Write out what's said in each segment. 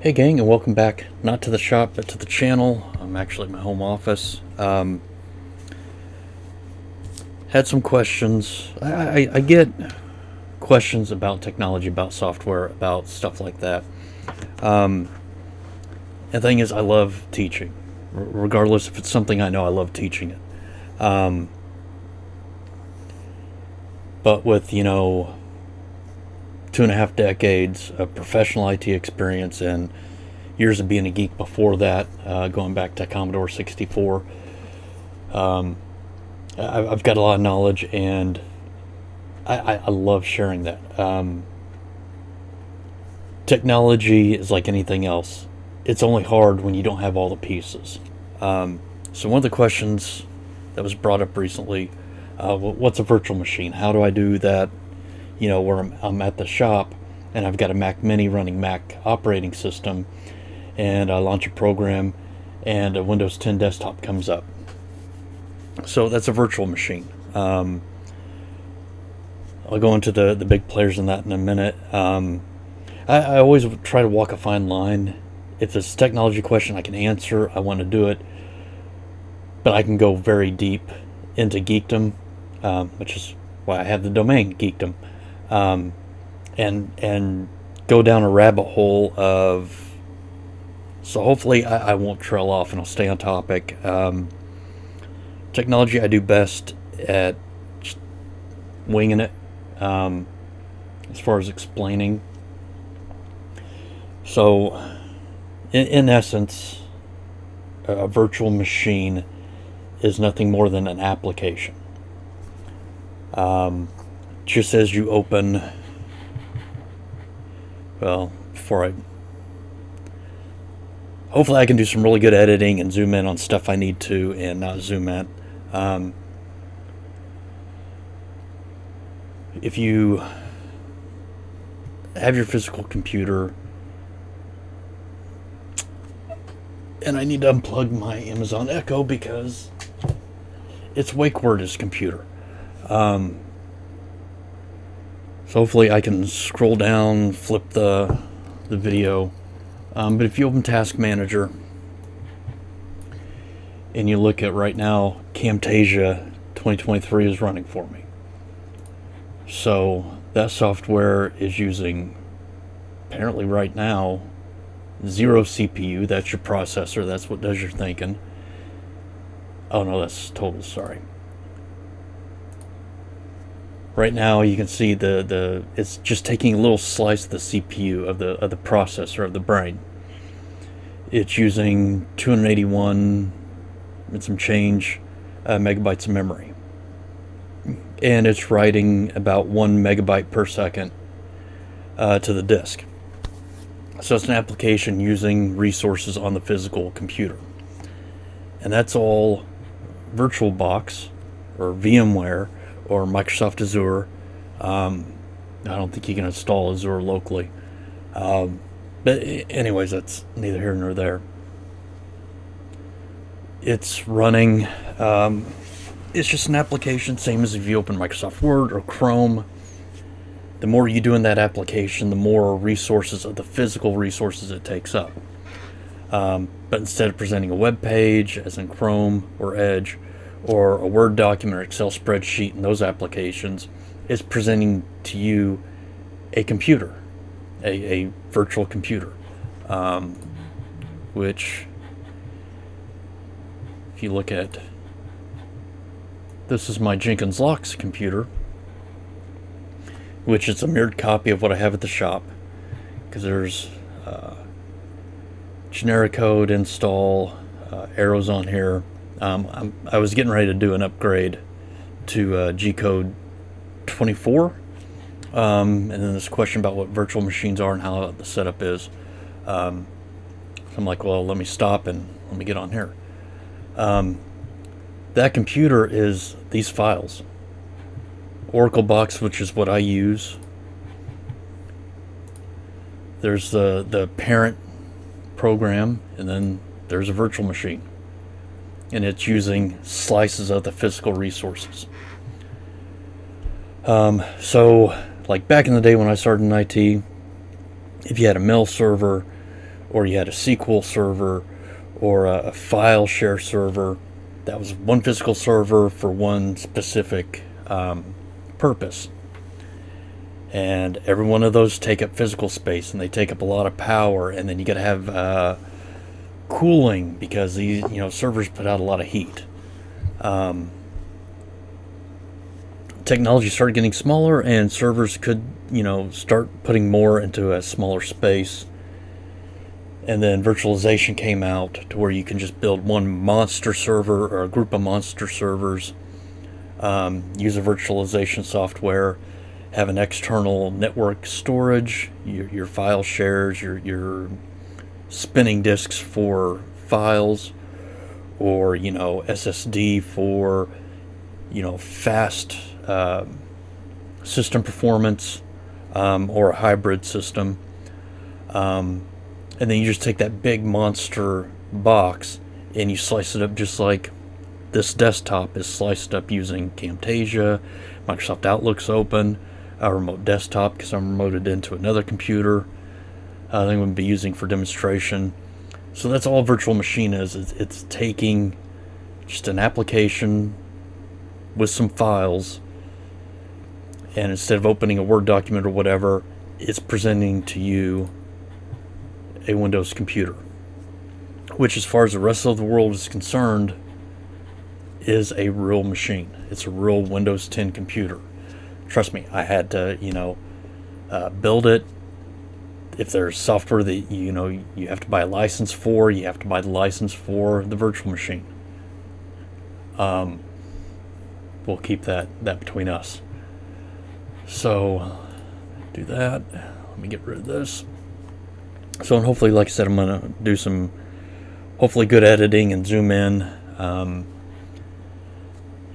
Hey gang, and welcome back, not to the shop, but to the channel. I'm actually at my home office. Had some questions. I get questions about technology, about software, about stuff like that. And the thing is, I love teaching. Regardless if it's something I know, I love teaching it. But with, 2.5 decades of professional IT experience and years of being a geek before that, going back to Commodore 64. I've got a lot of knowledge, and I love sharing that. Technology is like anything else. It's only hard when you don't have all the pieces. So one of the questions that was brought up recently, what's a virtual machine? How do I do that? Where I'm at the shop and I've got a Mac Mini running Mac operating system, and I launch a program and a Windows 10 desktop comes up. So that's a virtual machine. I'll go into the big players in that in a minute. I always try to walk a fine line. If it's a technology question I can answer, I want to do it. But I can go very deep into geekdom, which is why I have the domain geekdom, and go down a rabbit hole of. So hopefully I won't trail off and I'll stay on topic. Technology I do best at just winging it, as far as explaining. So, in essence, a virtual machine is nothing more than an application. Just as you open, well, hopefully I can do some really good editing and zoom in on stuff I need to and not zoom in. If you have your physical computer, and I need to unplug my Amazon Echo because it's wake word is computer. So hopefully I can scroll down, flip the video. But if you open Task Manager and you look at right now, Camtasia 2023 is running for me. So that software is using, apparently right now, 0 CPU. That's your processor. That's what does your thinking. Oh no, that's total. Sorry. Right now you can see it's just taking a little slice of the CPU of the processor of the brain. It's using 281 and some change megabytes of memory, and it's writing about 1 megabyte per second to the disk. So it's an application using resources on the physical computer, and that's all VirtualBox or VMware or Microsoft Azure. I don't think you can install Azure locally. But anyways, that's neither here nor there. It's running, it's just an application, same as if you open Microsoft Word or Chrome. The more you do in that application, the more resources of the physical resources it takes up. But instead of presenting a web page, as in Chrome or Edge, or a Word document or Excel spreadsheet in those applications, it's presenting to you a computer, a virtual computer, which, if you look at, this is my Jenkins Locks computer, which is a mirrored copy of what I have at the shop, because there's generic code install, arrows on here. I was getting ready to do an upgrade to G code 24, and then this question about what virtual machines are and how the setup is. So I'm like, well, let me stop and let me get on here. That computer is these files. Oracle Box, which is what I use. There's the parent program, and then there's a virtual machine. And it's using slices of the physical resources. So, like back in the day when I started in IT, if you had a mail server or you had a SQL server, or a file share server. That was one physical server for one specific purpose. And every one of those take up physical space, and they take up a lot of power. And then you got to have cooling, because these servers put out a lot of heat. Technology started getting smaller, and servers could start putting more into a smaller space. And then virtualization came out to where you can just build one monster server or a group of monster servers, use a virtualization software, have an external network storage, your file shares, your spinning disks for files, or SSD for fast system performance, or a hybrid system. And then you just take that big monster box and you slice it up just like this desktop is sliced up using Camtasia, Microsoft Outlook's open, a remote desktop because I'm remoted into another computer I think we'll be using for demonstration. So that's all a virtual machine is. It's taking just an application with some files, and instead of opening a Word document or whatever, it's presenting to you a Windows computer, which, as far as the rest of the world is concerned, is a real machine. It's a real Windows 10 computer. Trust me, I had to, build it. If there's software that you have to buy a license for, you have to buy the license for the virtual machine. We'll keep that between us. So, do that. Let me get rid of this. So, and hopefully, like I said, I'm going to do some hopefully good editing and zoom in.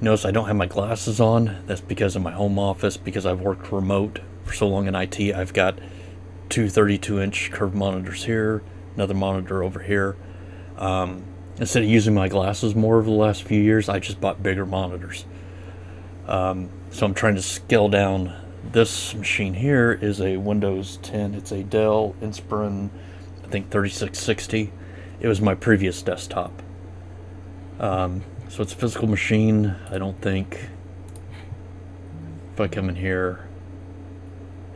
Notice I don't have my glasses on. That's because of my home office, because I've worked remote for so long in IT. I've got two 32-inch curved monitors here, another monitor over here. Instead of using my glasses more over the last few years, I just bought bigger monitors. So I'm trying to scale down. This machine here is a Windows 10. It's a Dell Inspiron, I think 3660. It was my previous desktop. So it's a physical machine. I don't think, if I come in here,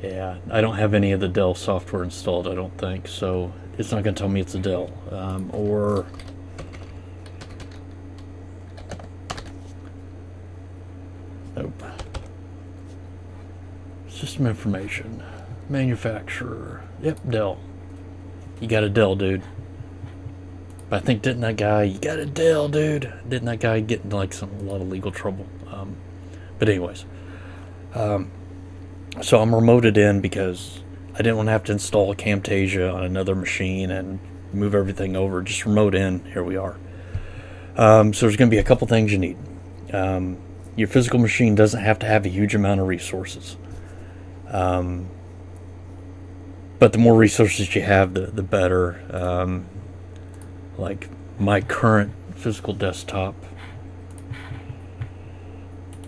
yeah, I don't have any of the Dell software installed, I don't think. So it's not going to tell me it's a Dell. Or nope. System information, manufacturer. Yep, Dell. You got a Dell, dude. But I think you got a Dell, dude. Didn't that guy get in like a lot of legal trouble? But anyways, so I'm remoted in because I didn't want to have to install Camtasia on another machine and move everything over. Just remote in. Here we are. So there's going to be a couple things you need. Your physical machine doesn't have to have a huge amount of resources. But the more resources you have, the better. Like my current physical desktop,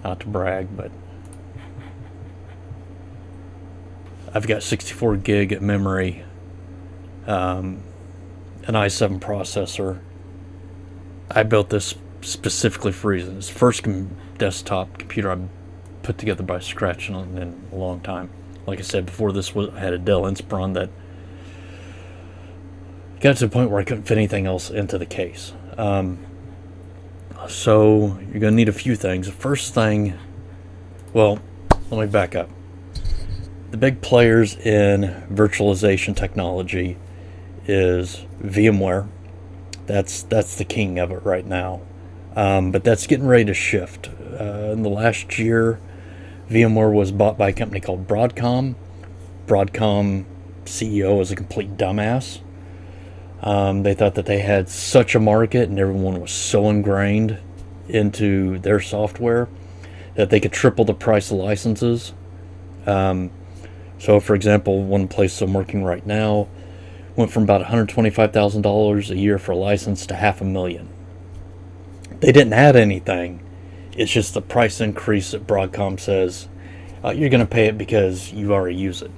not to brag, but I've got 64 gig of memory, an i7 processor. I built this specifically for reasons. It's the first desktop computer I put together by scratch in a long time. Like I said before, I had a Dell Inspiron that got to the point where I couldn't fit anything else into the case. So you're going to need a few things. The first thing, well, let me back up. The big players in virtualization technology is VMware. That's the king of it right now. But that's getting ready to shift. In the last year, VMware was bought by a company called Broadcom. Broadcom CEO is a complete dumbass. They thought that they had such a market and everyone was so ingrained into their software that they could triple the price of licenses. So, for example, one place I'm working right now went from about $125,000 a year for a license to $500,000. They didn't add anything. It's just the price increase that Broadcom says you're going to pay it because you already use it.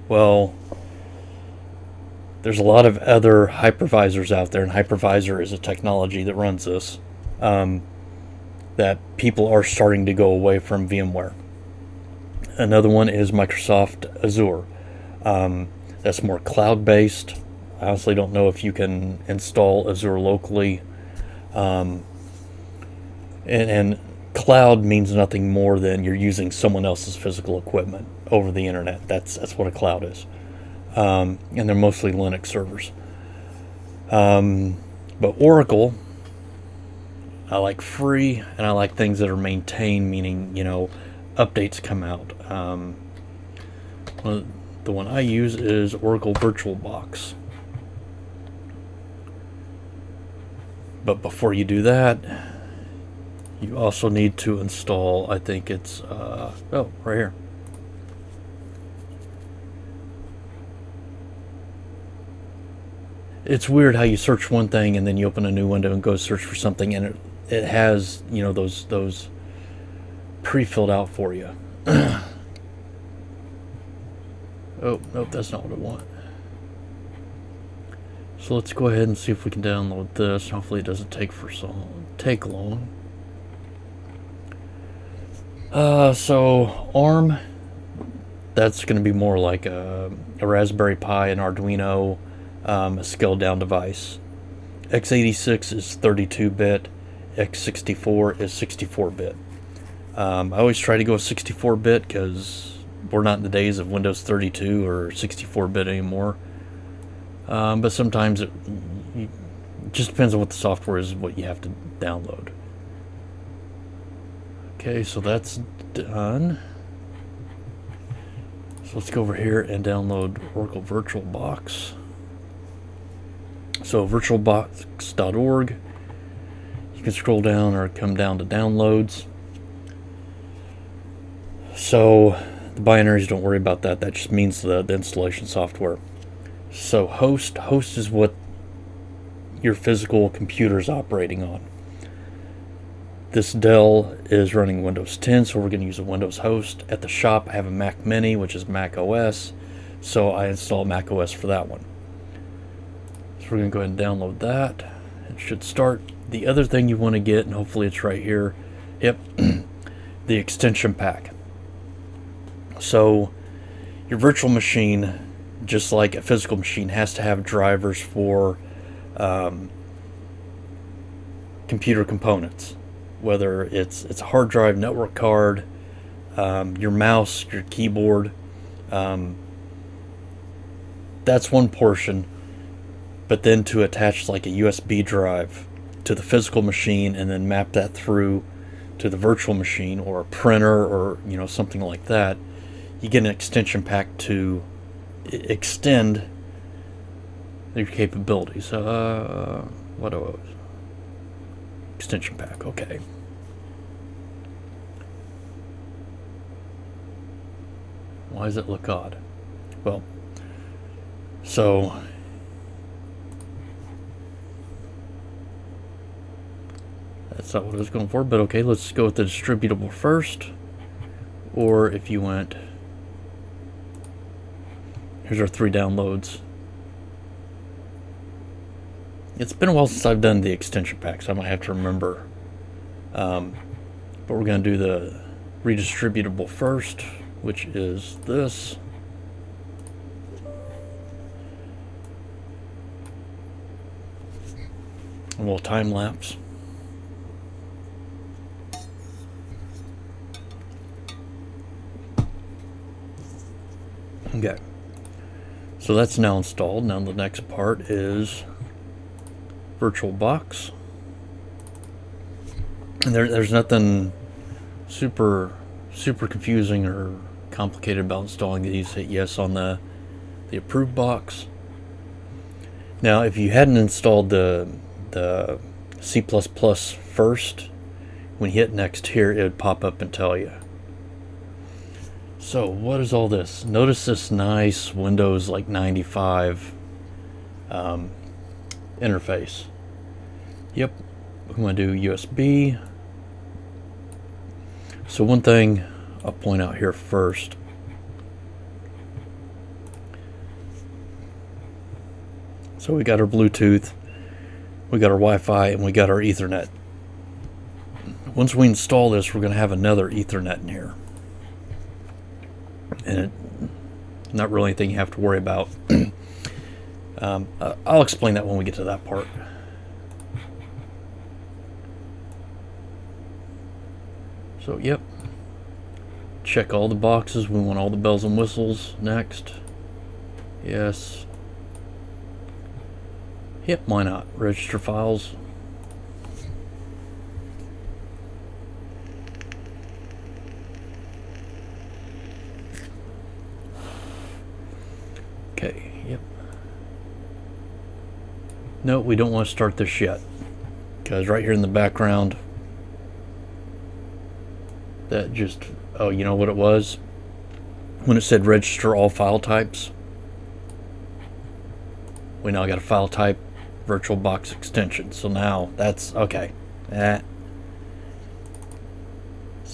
Well, There's a lot of other hypervisors out there, and hypervisor is a technology that runs this, that people are starting to go away from VMware. Another one is Microsoft Azure. That's more cloud-based. I honestly don't know if you can install Azure locally. And cloud means nothing more than you're using someone else's physical equipment over the internet. That's what a cloud is. And they're mostly Linux servers. But Oracle, I like free, and I like things that are maintained, meaning, updates come out. The one I use is Oracle VirtualBox. But before you do that, you also need to install, I think it's, right here. It's weird how you search one thing and then you open a new window and go search for something, and it has, those pre-filled out for you. Oh, nope, that's not what I want. So let's go ahead and see if we can download this. Hopefully it doesn't take long. So ARM, that's going to be more like a Raspberry Pi, an Arduino, a scaled down device. x86 is 32-bit, x64 is 64-bit. I always try to go 64-bit because we're not in the days of Windows 32 or 64-bit anymore. But sometimes it just depends on what the software is, what you have to download. Okay, so that's done. So let's go over here and download Oracle VirtualBox. So virtualbox.org. You can scroll down or come down to downloads. So the binaries, don't worry about that. That just means the installation software. So host is what your physical computer is operating on. This Dell is running Windows 10, so we're going to use a Windows host. At the shop, I have a Mac Mini, which is Mac OS, so I install Mac OS for that one. So we're going to go ahead and download that. It should start. The other thing you want to get, and hopefully it's right here, yep, the extension pack. So your virtual machine, just like a physical machine, has to have drivers for computer components, whether it's a hard drive, network card, your mouse, your keyboard. That's one portion. But then to attach like a USB drive to the physical machine and then map that through to the virtual machine or a printer or something like that, you get an extension pack to extend your capabilities. What do I? Extension pack, okay. Why does it look odd? Well, so that's not what I was going for, but okay, let's go with the distributable first. Or if you went, here's our 3 downloads. It's been a while since I've done the extension pack, so I might have to remember. But we're going to do the redistributable first, which is this. A little time lapse. Okay. So that's now installed. Now the next part is VirtualBox. And there's nothing super confusing or complicated about installing these. Hit yes on the approved box. Now, if you hadn't installed the C++ first, when you hit next here, it would pop up and tell you. So what is all this? Notice this nice Windows like 95 interface. Yep, I'm going to do USB. So one thing I'll point out here first. So we got our Bluetooth, we got our Wi-Fi, and we got our Ethernet. Once we install this, we're going to have another Ethernet in here. And not really anything you have to worry about. I'll explain that when we get to that part. So, yep. Check all the boxes. We want all the bells and whistles. Next. Yes. Yep, why not? Register files. Okay, yep. No, we don't want to start this yet. Because right here in the background, that just, oh, you know what it was? When it said register all file types, we now got a file type VirtualBox extension. So now that's okay. So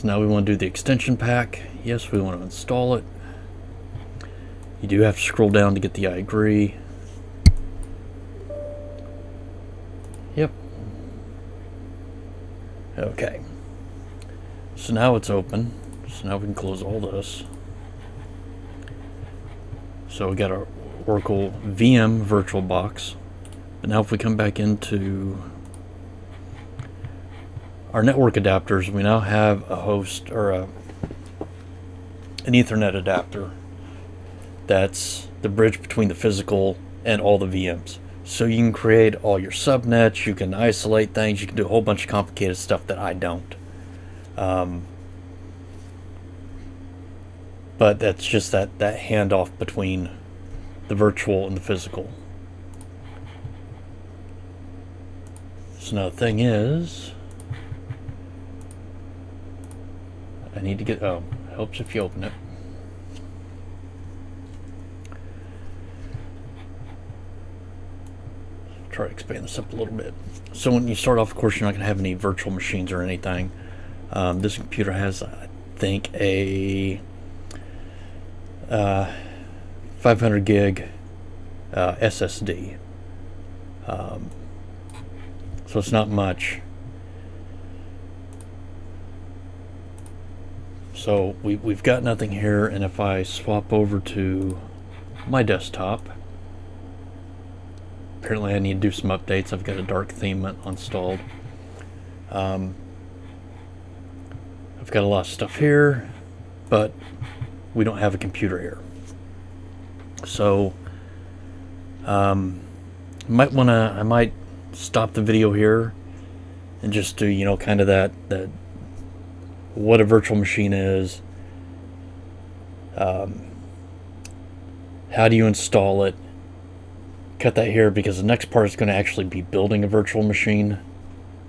now we want to do the extension pack. Yes, we want to install it. You do have to scroll down to get the I agree. Yep. Okay. So now it's open. So now we can close all this. So we got our Oracle VM VirtualBox. But now if we come back into our network adapters, we now have a host or an Ethernet adapter that's the bridge between the physical and all the VMs. So you can create all your subnets, you can isolate things, you can do a whole bunch of complicated stuff that I don't. But that's just that handoff between the virtual and the physical. So now the thing is, I need to get, oh, helps if you open it. Try to expand this up a little bit. So when you start off, of course, you're not going to have any virtual machines or anything. This computer has, I think, a 500 gig SSD. So it's not much. So we've got nothing here, and if I swap over to my desktop, apparently I need to do some updates. I've got a dark theme installed. I've got a lot of stuff here, but we don't have a computer here. So I might stop the video here and just do, you know, kind of that what a virtual machine is, how do you install it. Cut that here because the next part is going to actually be building a virtual machine.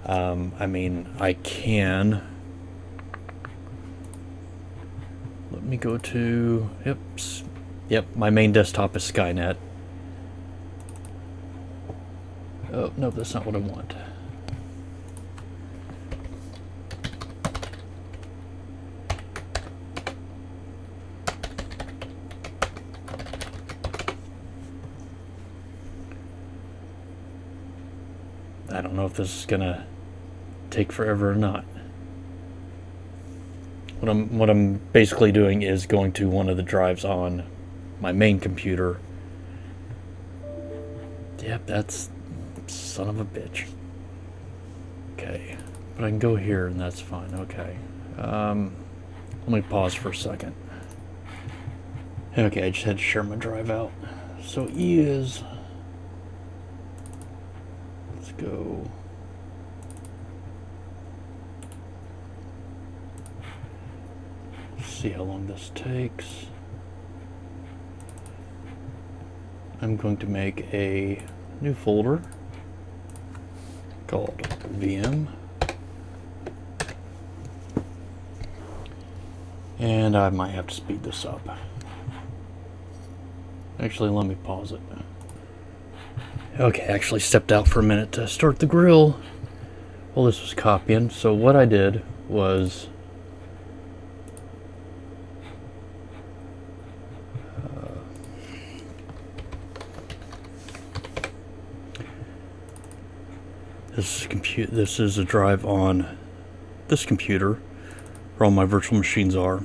I mean, I can. Let me go to, yep, my main desktop is Skynet. Oh, no, that's not what I want. I don't know if this is gonna take forever or not. What I'm basically doing is going to one of the drives on my main computer. Yep, that's son of a bitch. Okay, but I can go here and that's fine. Okay, let me pause for a second. Okay, I just had to share my drive out. So E is, let's go. See how long this takes. I'm going to make a new folder called VM, and I might have to speed this up. Actually, let me pause it. Okay, I actually stepped out for a minute to start the grill while this was copying. So what I did was This is a drive on this computer where all my virtual machines are.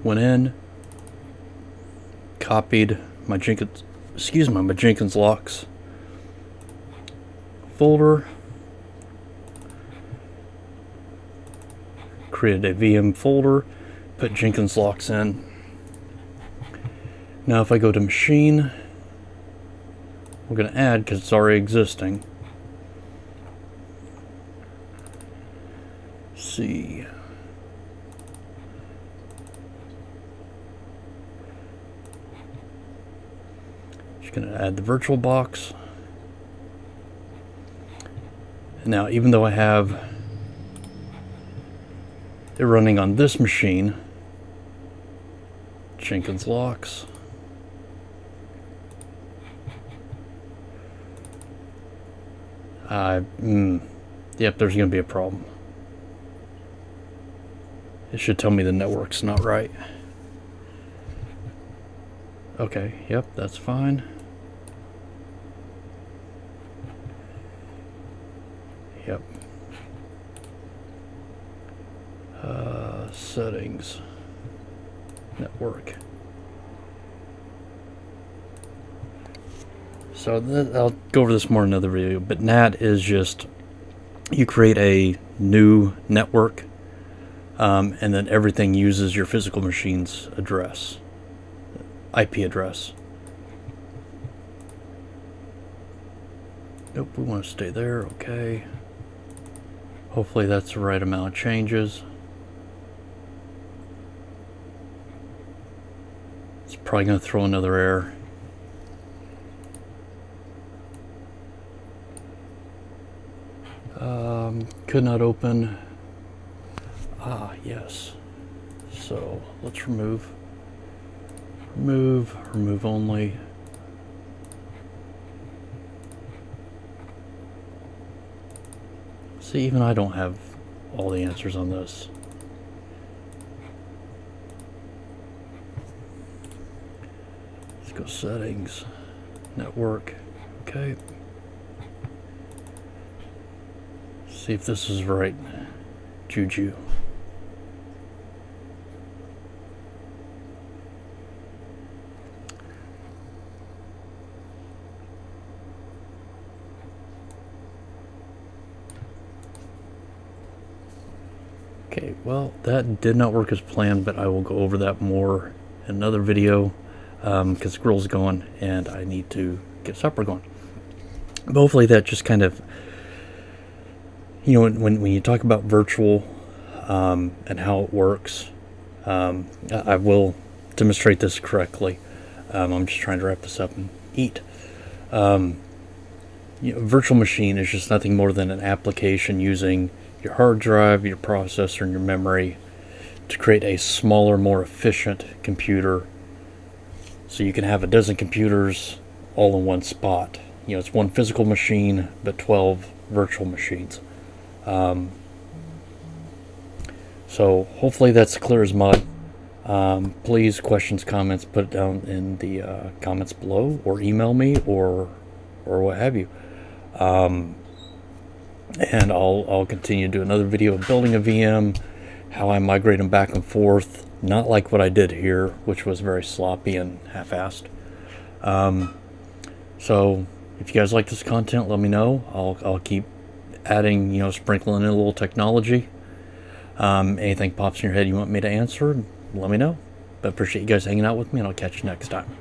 Went in, copied my Jenkins locks folder, created a VM folder, put Jenkins locks in. Now if I go to machine, we're going to add because it's already existing. See. Just going to add the VirtualBox. Now, even though I have it running on this machine, Jenkins locks. Yep, there's going to be a problem. It should tell me the network's not right. Okay, yep, that's fine. Yep. Settings. Network. So I'll go over this more in another video, but NAT is just, you create a new network, and then everything uses your physical machine's address, IP address. Nope, we want to stay there, okay. Hopefully that's the right amount of changes. It's probably going to throw another error. Could not open. Yes. So let's remove only. See, even I don't have all the answers on this. Let's go settings, network, okay. See if this is right. Juju. Okay, well, that did not work as planned, but I will go over that more in another video, because the grill's going and I need to get supper going. But hopefully that just kind of, you know, when you talk about virtual and how it works, I will demonstrate this correctly. I'm just trying to wrap this up and eat. You know, virtual machine is just nothing more than an application using your hard drive, your processor, and your memory to create a smaller, more efficient computer. So you can have a dozen computers all in one spot. You know, it's one physical machine, but 12 virtual machines. So hopefully that's clear as mud. Please, questions, comments, put it down in the comments below, or email me, or what have you. And I'll continue to do another video of building a VM, how I migrate them back and forth, not like what I did here, which was very sloppy and half-assed. So if you guys like this content, let me know. I'll keep adding, you know, sprinkling in a little technology. Anything pops in your head you want me to answer, let me know. But appreciate you guys hanging out with me, and I'll catch you next time.